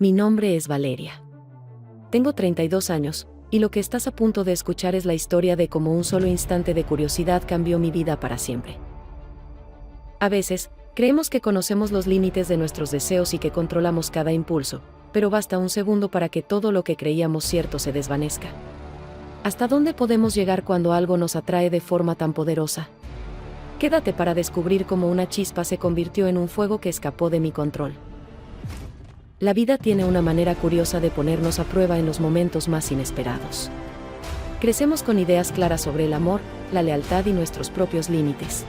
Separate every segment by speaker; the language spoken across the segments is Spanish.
Speaker 1: Mi nombre es Valeria. Tengo 32 años, y lo que estás a punto de escuchar es la historia de cómo un solo instante de curiosidad cambió mi vida para siempre. A veces, creemos que conocemos los límites de nuestros deseos y que controlamos cada impulso, pero basta un segundo para que todo lo que creíamos cierto se desvanezca. ¿Hasta dónde podemos llegar cuando algo nos atrae de forma tan poderosa? Quédate para descubrir cómo una chispa se convirtió en un fuego que escapó de mi control. La vida tiene una manera curiosa de ponernos a prueba en los momentos más inesperados. Crecemos con ideas claras sobre el amor, la lealtad y nuestros propios límites.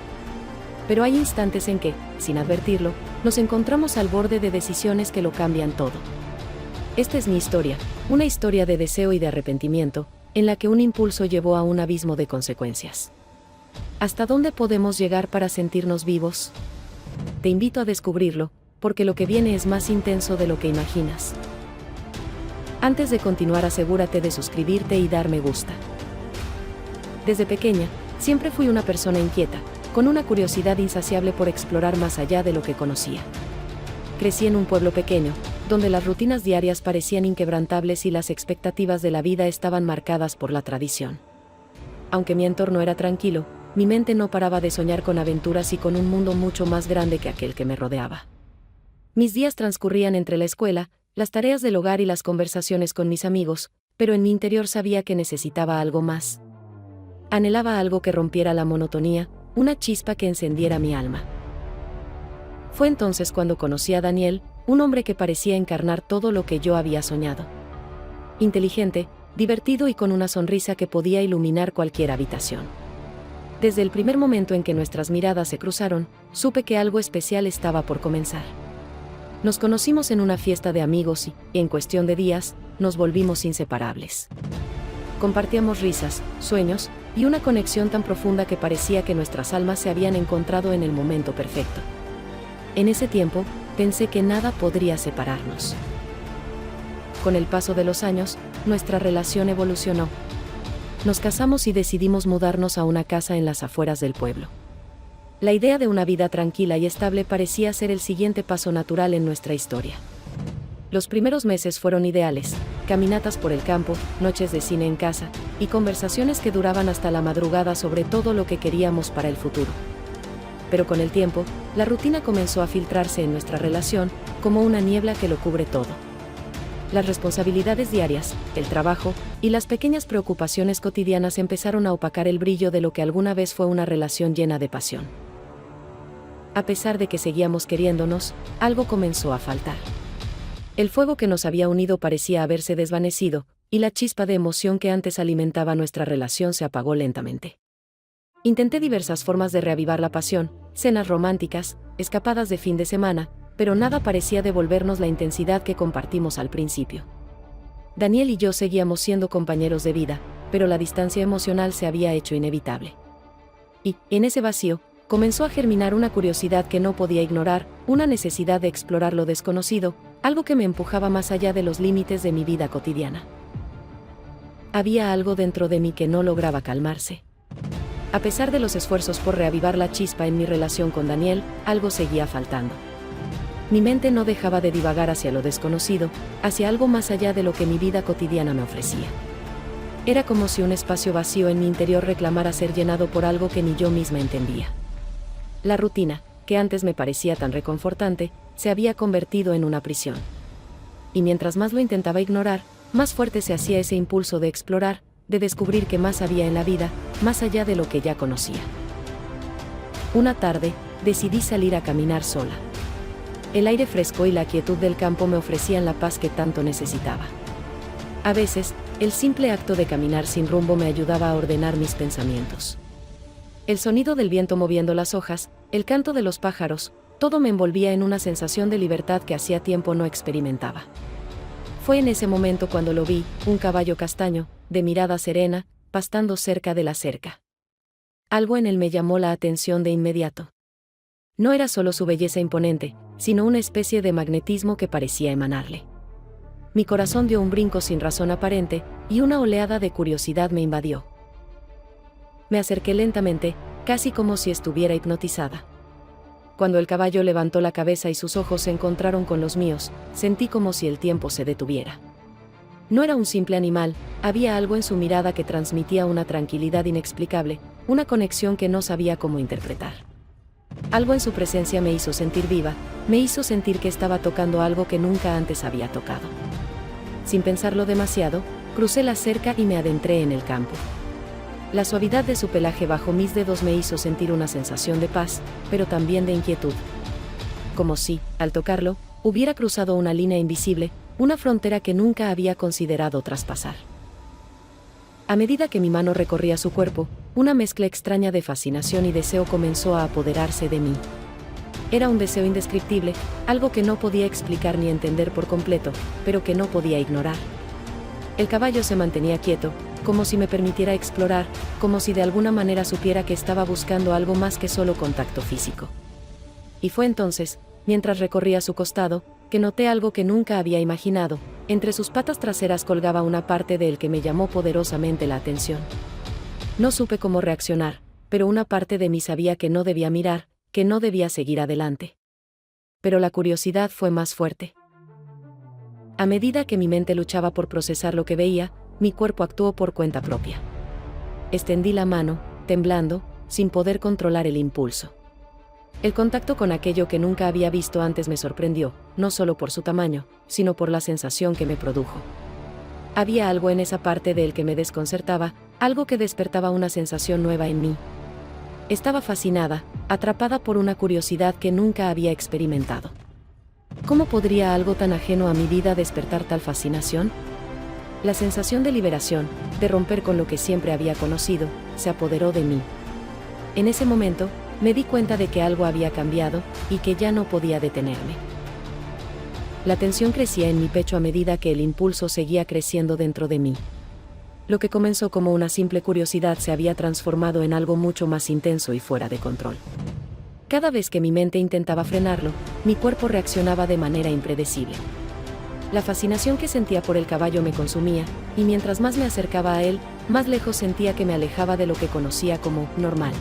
Speaker 1: Pero hay instantes en que, sin advertirlo, nos encontramos al borde de decisiones que lo cambian todo. Esta es mi historia, una historia de deseo y de arrepentimiento, en la que un impulso llevó a un abismo de consecuencias. ¿Hasta dónde podemos llegar para sentirnos vivos? Te invito a descubrirlo, porque lo que viene es más intenso de lo que imaginas. Antes de continuar, asegúrate de suscribirte y dar me gusta. Desde pequeña, siempre fui una persona inquieta, con una curiosidad insaciable por explorar más allá de lo que conocía. Crecí en un pueblo pequeño, donde las rutinas diarias parecían inquebrantables y las expectativas de la vida estaban marcadas por la tradición. Aunque mi entorno era tranquilo, mi mente no paraba de soñar con aventuras y con un mundo mucho más grande que aquel que me rodeaba. Mis días transcurrían entre la escuela, las tareas del hogar y las conversaciones con mis amigos, pero en mi interior sabía que necesitaba algo más. Anhelaba algo que rompiera la monotonía, una chispa que encendiera mi alma. Fue entonces cuando conocí a Daniel, un hombre que parecía encarnar todo lo que yo había soñado. Inteligente, divertido y con una sonrisa que podía iluminar cualquier habitación. Desde el primer momento en que nuestras miradas se cruzaron, supe que algo especial estaba por comenzar. Nos conocimos en una fiesta de amigos y, en cuestión de días, nos volvimos inseparables. Compartíamos risas, sueños, y una conexión tan profunda que parecía que nuestras almas se habían encontrado en el momento perfecto. En ese tiempo, pensé que nada podría separarnos. Con el paso de los años, nuestra relación evolucionó. Nos casamos y decidimos mudarnos a una casa en las afueras del pueblo. La idea de una vida tranquila y estable parecía ser el siguiente paso natural en nuestra historia. Los primeros meses fueron ideales, caminatas por el campo, noches de cine en casa, y conversaciones que duraban hasta la madrugada sobre todo lo que queríamos para el futuro. Pero con el tiempo, la rutina comenzó a filtrarse en nuestra relación, como una niebla que lo cubre todo. Las responsabilidades diarias, el trabajo, y las pequeñas preocupaciones cotidianas empezaron a opacar el brillo de lo que alguna vez fue una relación llena de pasión. A pesar de que seguíamos queriéndonos, algo comenzó a faltar. El fuego que nos había unido parecía haberse desvanecido, y la chispa de emoción que antes alimentaba nuestra relación se apagó lentamente. Intenté diversas formas de reavivar la pasión, cenas románticas, escapadas de fin de semana, pero nada parecía devolvernos la intensidad que compartimos al principio. Daniel y yo seguíamos siendo compañeros de vida, pero la distancia emocional se había hecho inevitable. Y, en ese vacío, comenzó a germinar una curiosidad que no podía ignorar, una necesidad de explorar lo desconocido, algo que me empujaba más allá de los límites de mi vida cotidiana. Había algo dentro de mí que no lograba calmarse. A pesar de los esfuerzos por reavivar la chispa en mi relación con Daniel, algo seguía faltando. Mi mente no dejaba de divagar hacia lo desconocido, hacia algo más allá de lo que mi vida cotidiana me ofrecía. Era como si un espacio vacío en mi interior reclamara ser llenado por algo que ni yo misma entendía. La rutina, que antes me parecía tan reconfortante, se había convertido en una prisión. Y mientras más lo intentaba ignorar, más fuerte se hacía ese impulso de explorar, de descubrir qué más había en la vida, más allá de lo que ya conocía. Una tarde, decidí salir a caminar sola. El aire fresco y la quietud del campo me ofrecían la paz que tanto necesitaba. A veces, el simple acto de caminar sin rumbo me ayudaba a ordenar mis pensamientos. El sonido del viento moviendo las hojas, el canto de los pájaros, todo me envolvía en una sensación de libertad que hacía tiempo no experimentaba. Fue en ese momento cuando lo vi, un caballo castaño, de mirada serena, pastando cerca de la cerca. Algo en él me llamó la atención de inmediato. No era solo su belleza imponente, sino una especie de magnetismo que parecía emanarle. Mi corazón dio un brinco sin razón aparente, y una oleada de curiosidad me invadió. Me acerqué lentamente, casi como si estuviera hipnotizada. Cuando el caballo levantó la cabeza y sus ojos se encontraron con los míos, sentí como si el tiempo se detuviera. No era un simple animal, había algo en su mirada que transmitía una tranquilidad inexplicable, una conexión que no sabía cómo interpretar. Algo en su presencia me hizo sentir viva, me hizo sentir que estaba tocando algo que nunca antes había tocado. Sin pensarlo demasiado, crucé la cerca y me adentré en el campo. La suavidad de su pelaje bajo mis dedos me hizo sentir una sensación de paz, pero también de inquietud. Como si, al tocarlo, hubiera cruzado una línea invisible, una frontera que nunca había considerado traspasar. A medida que mi mano recorría su cuerpo, una mezcla extraña de fascinación y deseo comenzó a apoderarse de mí. Era un deseo indescriptible, algo que no podía explicar ni entender por completo, pero que no podía ignorar. El caballo se mantenía quieto, como si me permitiera explorar, como si de alguna manera supiera que estaba buscando algo más que solo contacto físico. Y fue entonces, mientras recorría su costado, que noté algo que nunca había imaginado. Entre sus patas traseras colgaba una parte de él que me llamó poderosamente la atención. No supe cómo reaccionar, pero una parte de mí sabía que no debía mirar, que no debía seguir adelante. Pero la curiosidad fue más fuerte. A medida que mi mente luchaba por procesar lo que veía, mi cuerpo actuó por cuenta propia. Extendí la mano, temblando, sin poder controlar el impulso. El contacto con aquello que nunca había visto antes me sorprendió, no solo por su tamaño, sino por la sensación que me produjo. Había algo en esa parte de él que me desconcertaba, algo que despertaba una sensación nueva en mí. Estaba fascinada, atrapada por una curiosidad que nunca había experimentado. ¿Cómo podría algo tan ajeno a mi vida despertar tal fascinación? La sensación de liberación, de romper con lo que siempre había conocido, se apoderó de mí. En ese momento, me di cuenta de que algo había cambiado, y que ya no podía detenerme. La tensión crecía en mi pecho a medida que el impulso seguía creciendo dentro de mí. Lo que comenzó como una simple curiosidad se había transformado en algo mucho más intenso y fuera de control. Cada vez que mi mente intentaba frenarlo, mi cuerpo reaccionaba de manera impredecible. La fascinación que sentía por el caballo me consumía, y mientras más me acercaba a él, más lejos sentía que me alejaba de lo que conocía como normal.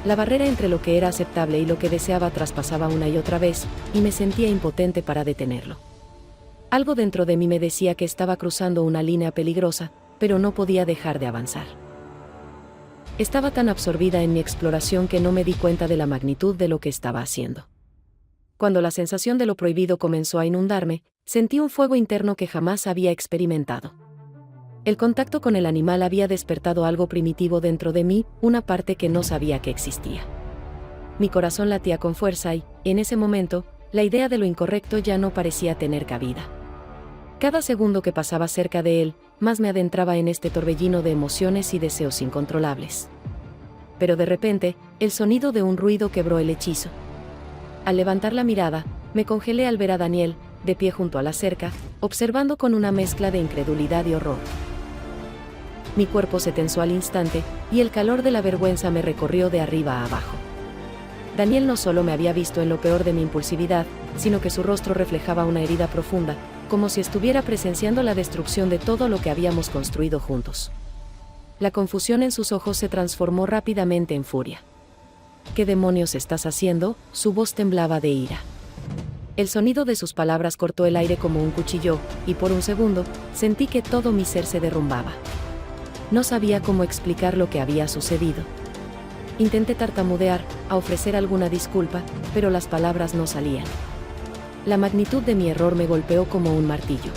Speaker 1: La barrera entre lo que era aceptable y lo que deseaba traspasaba una y otra vez, y me sentía impotente para detenerlo. Algo dentro de mí me decía que estaba cruzando una línea peligrosa, pero no podía dejar de avanzar. Estaba tan absorbida en mi exploración que no me di cuenta de la magnitud de lo que estaba haciendo. Cuando la sensación de lo prohibido comenzó a inundarme, sentí un fuego interno que jamás había experimentado. El contacto con el animal había despertado algo primitivo dentro de mí, una parte que no sabía que existía. Mi corazón latía con fuerza y, en ese momento, la idea de lo incorrecto ya no parecía tener cabida. Cada segundo que pasaba cerca de él, más me adentraba en este torbellino de emociones y deseos incontrolables. Pero de repente, el sonido de un ruido quebró el hechizo. Al levantar la mirada, me congelé al ver a Daniel, de pie junto a la cerca, observando con una mezcla de incredulidad y horror. Mi cuerpo se tensó al instante, y el calor de la vergüenza me recorrió de arriba a abajo. Daniel no solo me había visto en lo peor de mi impulsividad, sino que su rostro reflejaba una herida profunda, como si estuviera presenciando la destrucción de todo lo que habíamos construido juntos. La confusión en sus ojos se transformó rápidamente en furia. ¿Qué demonios estás haciendo? Su voz temblaba de ira. El sonido de sus palabras cortó el aire como un cuchillo, y por un segundo, sentí que todo mi ser se derrumbaba. No sabía cómo explicar lo que había sucedido. Intenté tartamudear, a ofrecer alguna disculpa, pero las palabras no salían. La magnitud de mi error me golpeó como un martillo.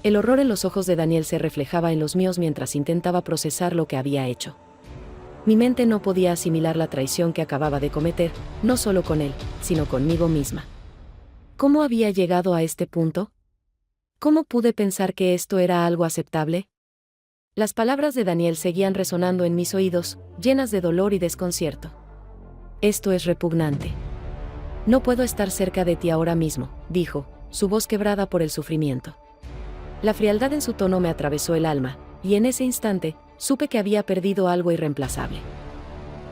Speaker 1: El horror en los ojos de Daniel se reflejaba en los míos mientras intentaba procesar lo que había hecho. Mi mente no podía asimilar la traición que acababa de cometer, no solo con él, sino conmigo misma. ¿Cómo había llegado a este punto? ¿Cómo pude pensar que esto era algo aceptable? Las palabras de Daniel seguían resonando en mis oídos, llenas de dolor y desconcierto. Esto es repugnante. No puedo estar cerca de ti ahora mismo, dijo, su voz quebrada por el sufrimiento. La frialdad en su tono me atravesó el alma, y en ese instante, supe que había perdido algo irreemplazable.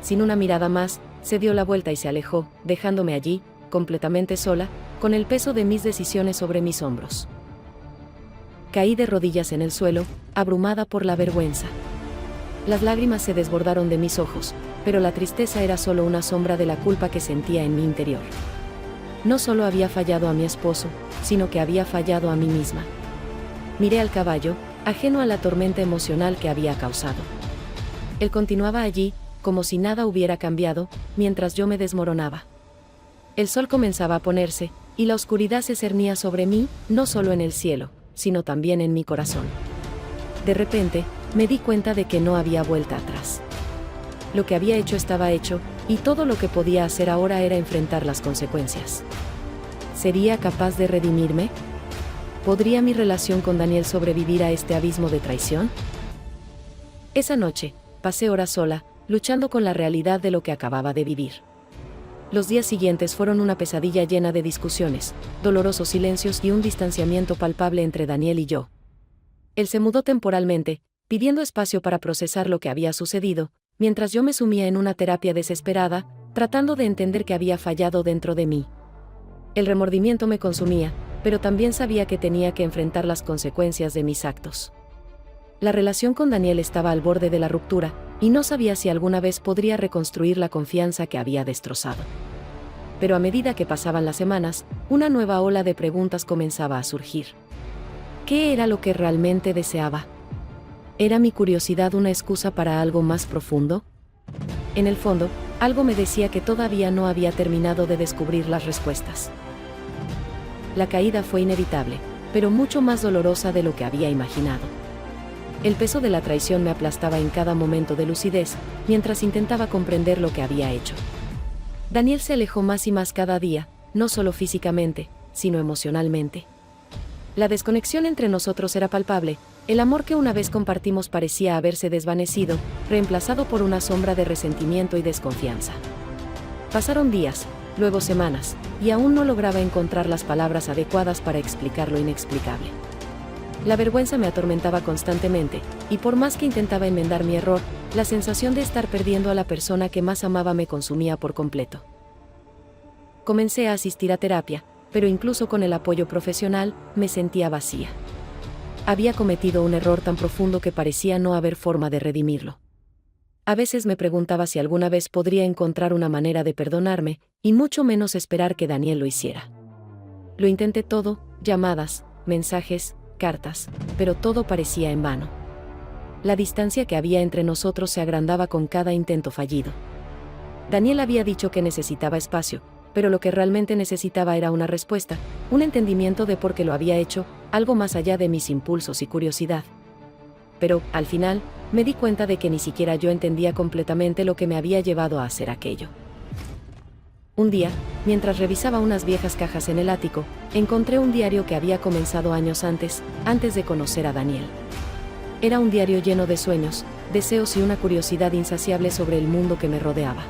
Speaker 1: Sin una mirada más, se dio la vuelta y se alejó, dejándome allí, completamente sola, con el peso de mis decisiones sobre mis hombros. Caí de rodillas en el suelo, abrumada por la vergüenza. Las lágrimas se desbordaron de mis ojos, pero la tristeza era solo una sombra de la culpa que sentía en mi interior. No solo había fallado a mi esposo, sino que había fallado a mí misma. Miré al caballo, ajeno a la tormenta emocional que había causado. Él continuaba allí, como si nada hubiera cambiado, mientras yo me desmoronaba. El sol comenzaba a ponerse, y la oscuridad se cernía sobre mí, no solo en el cielo, sino también en mi corazón. De repente, me di cuenta de que no había vuelta atrás. Lo que había hecho estaba hecho, y todo lo que podía hacer ahora era enfrentar las consecuencias. ¿Sería capaz de redimirme? ¿Podría mi relación con Daniel sobrevivir a este abismo de traición? Esa noche, pasé horas sola, luchando con la realidad de lo que acababa de vivir. Los días siguientes fueron una pesadilla llena de discusiones, dolorosos silencios y un distanciamiento palpable entre Daniel y yo. Él se mudó temporalmente, pidiendo espacio para procesar lo que había sucedido, mientras yo me sumía en una terapia desesperada, tratando de entender que había fallado dentro de mí. El remordimiento me consumía, pero también sabía que tenía que enfrentar las consecuencias de mis actos. La relación con Daniel estaba al borde de la ruptura, y no sabía si alguna vez podría reconstruir la confianza que había destrozado. Pero a medida que pasaban las semanas, una nueva ola de preguntas comenzaba a surgir. ¿Qué era lo que realmente deseaba? ¿Era mi curiosidad una excusa para algo más profundo? En el fondo, algo me decía que todavía no había terminado de descubrir las respuestas. La caída fue inevitable, pero mucho más dolorosa de lo que había imaginado. El peso de la traición me aplastaba en cada momento de lucidez, mientras intentaba comprender lo que había hecho. Daniel se alejó más y más cada día, no solo físicamente, sino emocionalmente. La desconexión entre nosotros era palpable, el amor que una vez compartimos parecía haberse desvanecido, reemplazado por una sombra de resentimiento y desconfianza. Pasaron días, luego semanas, y aún no lograba encontrar las palabras adecuadas para explicar lo inexplicable. La vergüenza me atormentaba constantemente, y por más que intentaba enmendar mi error, la sensación de estar perdiendo a la persona que más amaba me consumía por completo. Comencé a asistir a terapia, pero incluso con el apoyo profesional, me sentía vacía. Había cometido un error tan profundo que parecía no haber forma de redimirlo. A veces me preguntaba si alguna vez podría encontrar una manera de perdonarme, y mucho menos esperar que Daniel lo hiciera. Lo intenté todo, llamadas, mensajes, cartas, pero todo parecía en vano. La distancia que había entre nosotros se agrandaba con cada intento fallido. Daniel había dicho que necesitaba espacio, pero lo que realmente necesitaba era una respuesta, un entendimiento de por qué lo había hecho, algo más allá de mis impulsos y curiosidad. Pero, al final, me di cuenta de que ni siquiera yo entendía completamente lo que me había llevado a hacer aquello. Un día, mientras revisaba unas viejas cajas en el ático, encontré un diario que había comenzado años antes de conocer a Daniel. Era un diario lleno de sueños, deseos y una curiosidad insaciable sobre el mundo que me rodeaba.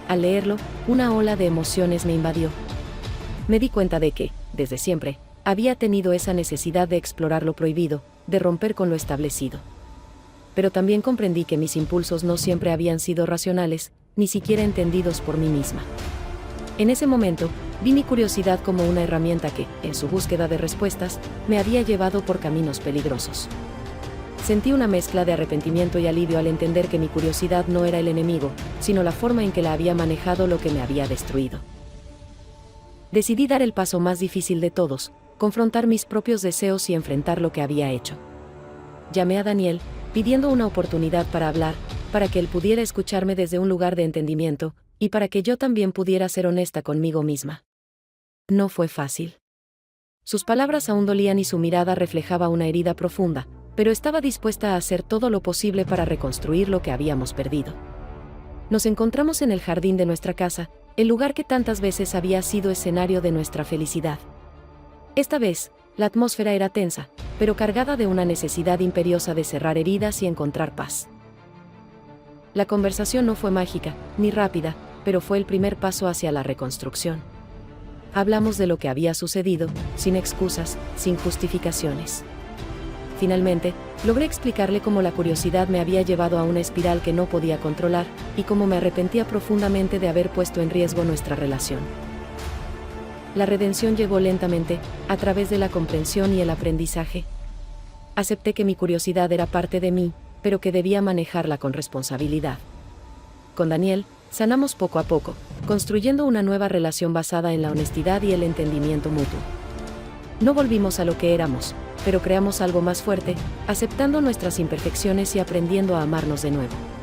Speaker 1: Al leerlo, una ola de emociones me invadió. Me di cuenta de que, desde siempre, había tenido esa necesidad de explorar lo prohibido, de romper con lo establecido. Pero también comprendí que mis impulsos no siempre habían sido racionales, ni siquiera entendidos por mí misma. En ese momento, vi mi curiosidad como una herramienta que, en su búsqueda de respuestas, me había llevado por caminos peligrosos. Sentí una mezcla de arrepentimiento y alivio al entender que mi curiosidad no era el enemigo, sino la forma en que la había manejado lo que me había destruido. Decidí dar el paso más difícil de todos, confrontar mis propios deseos y enfrentar lo que había hecho. Llamé a Daniel, pidiendo una oportunidad para hablar, para que él pudiera escucharme desde un lugar de entendimiento, y para que yo también pudiera ser honesta conmigo misma. No fue fácil. Sus palabras aún dolían y su mirada reflejaba una herida profunda, pero estaba dispuesta a hacer todo lo posible para reconstruir lo que habíamos perdido. Nos encontramos en el jardín de nuestra casa, el lugar que tantas veces había sido escenario de nuestra felicidad. Esta vez, la atmósfera era tensa, pero cargada de una necesidad imperiosa de cerrar heridas y encontrar paz. La conversación no fue mágica, ni rápida, pero fue el primer paso hacia la reconstrucción. Hablamos de lo que había sucedido, sin excusas, sin justificaciones. Finalmente, logré explicarle cómo la curiosidad me había llevado a una espiral que no podía controlar, y cómo me arrepentía profundamente de haber puesto en riesgo nuestra relación. La redención llegó lentamente, a través de la comprensión y el aprendizaje. Acepté que mi curiosidad era parte de mí, pero que debía manejarla con responsabilidad. Con Daniel, sanamos poco a poco, construyendo una nueva relación basada en la honestidad y el entendimiento mutuo. No volvimos a lo que éramos, pero creamos algo más fuerte, aceptando nuestras imperfecciones y aprendiendo a amarnos de nuevo.